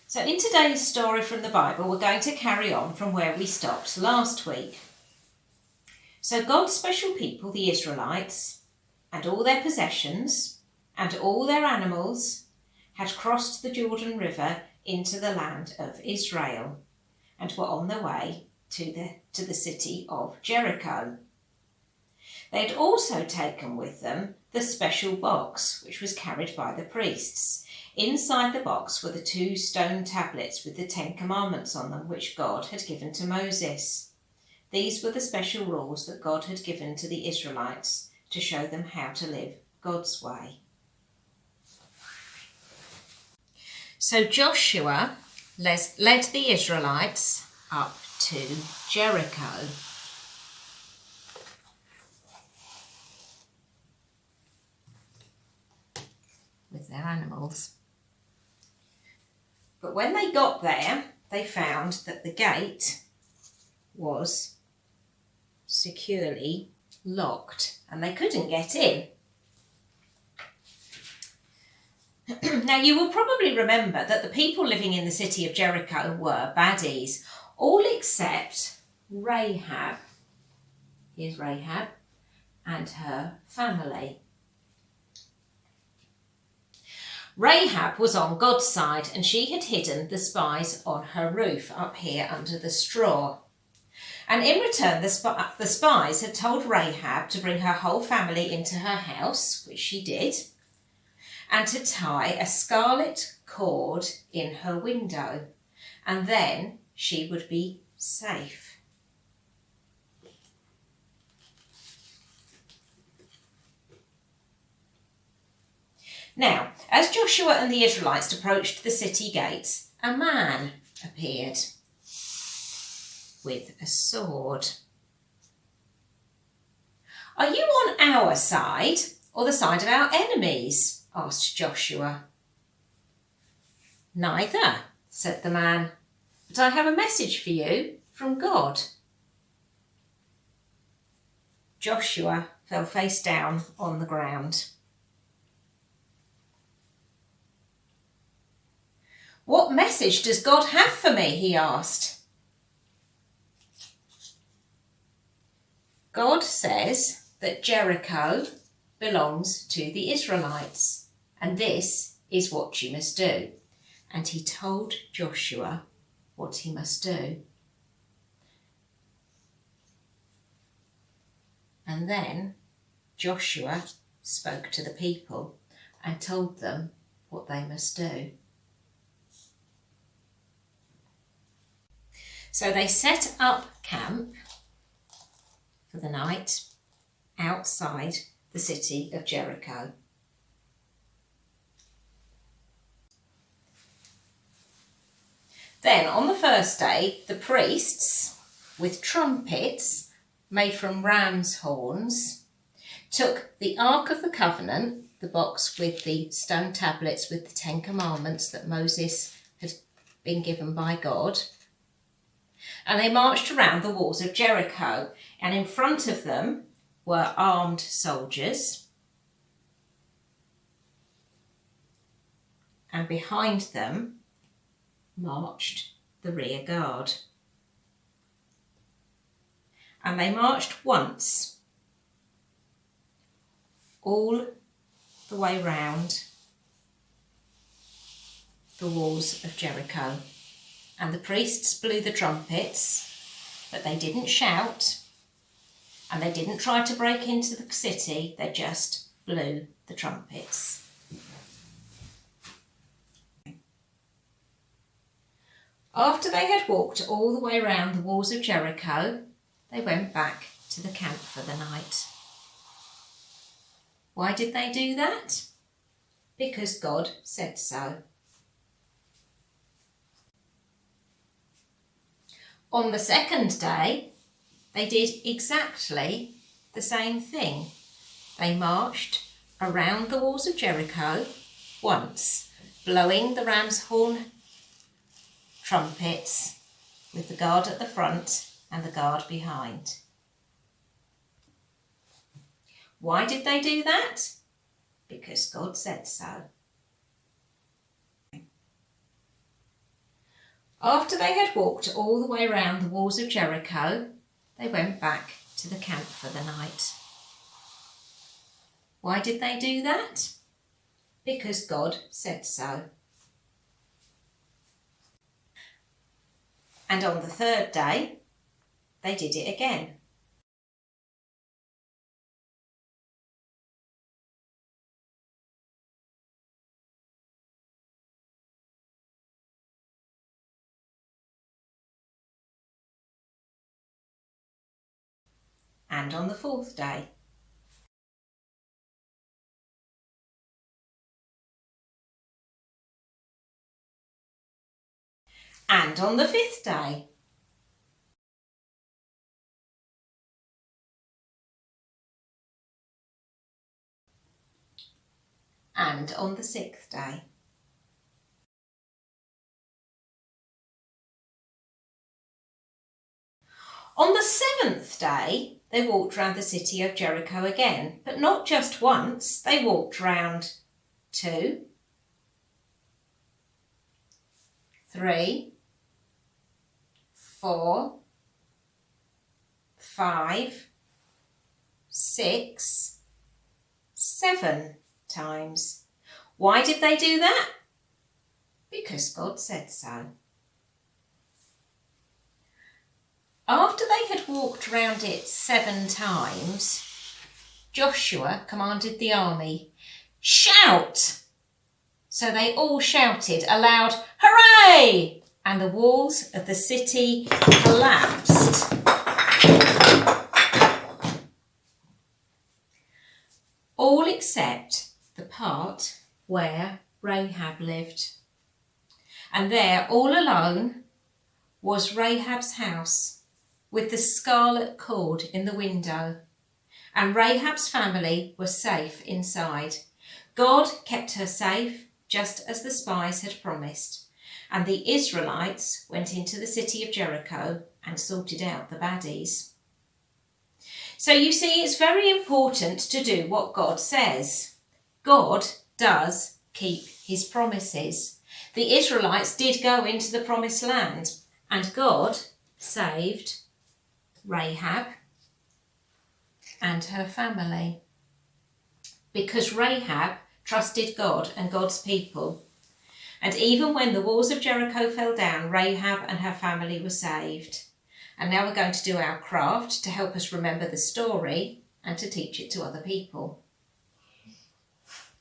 So in today's story from the Bible, we're going to carry on from where we stopped last week. So God's special people, the Israelites, and all their possessions, and all their animals, had crossed the Jordan River into the land of Israel, and were on their way to the city of Jericho. They had also taken with them the special box, which was carried by the priests. Inside the box were the 2 stone tablets with the 10 commandments on them, which God had given to Moses. These were the special rules that God had given to the Israelites to show them how to live God's way. So Joshua led the Israelites up to Jericho. With their animals. But when they got there, they found that the gate was securely locked and they couldn't get in. Now, you will probably remember that the people living in the city of Jericho were baddies, all except Rahab. Here's Rahab and her family. Rahab was on God's side, and she had hidden the spies on her roof up here under the straw. And in return, the spies had told Rahab to bring her whole family into her house, which she did, and to tie a scarlet cord in her window, and then she would be safe. Now, as Joshua and the Israelites approached the city gates, a man appeared with a sword. "Are you on our side or the side of our enemies?" asked Joshua. "Neither," said the man, "but I have a message for you from God." Joshua fell face down on the ground. "What message does God have for me?" he asked. "God says that Jericho belongs to the Israelites, and this is what you must do." And he told Joshua what he must do. And then Joshua spoke to the people and told them what they must do. So they set up camp for the night outside the city of Jericho. Then on the first day, the priests, with trumpets made from ram's horns, took the Ark of the Covenant, the box with the stone tablets with the 10 commandments that Moses had been given by God, and they marched around the walls of Jericho, and in front of them were armed soldiers, and behind them marched the rear guard. And they marched once, all the way round the walls of Jericho. And the priests blew the trumpets, but they didn't shout, and they didn't try to break into the city, they just blew the trumpets. After they had walked all the way round the walls of Jericho, they went back to the camp for the night. Why did they do that? Because God said so. On the second day, they did exactly the same thing. They marched around the walls of Jericho once, blowing the ram's horn trumpets with the guard at the front and the guard behind. Why did they do that? Because God said so. After they had walked all the way round the walls of Jericho, they went back to the camp for the night. Why did they do that? Because God said so. And on the third day, they did it again. And on the fourth day. And on the fifth day. And on the sixth day. On the seventh day, they walked round the city of Jericho again, but not just once. They walked round 2, 3, 4, 5, 6, 7 times. Why did they do that? Because God said so. After they had walked round it 7 times, Joshua commanded the army, "Shout!" So they all shouted aloud, "Hooray!" And the walls of the city collapsed. All except the part where Rahab lived. And there, all alone, was Rahab's house, with the scarlet cord in the window, and Rahab's family was safe inside. God kept her safe, just as the spies had promised, and the Israelites went into the city of Jericho and sorted out the baddies. So you see, it's very important to do what God says. God does keep his promises. The Israelites did go into the promised land, and God saved Rahab and her family, because Rahab trusted God and God's people. And even when the walls of Jericho fell down, Rahab and her family were saved. And now we're going to do our craft to help us remember the story and to teach it to other people.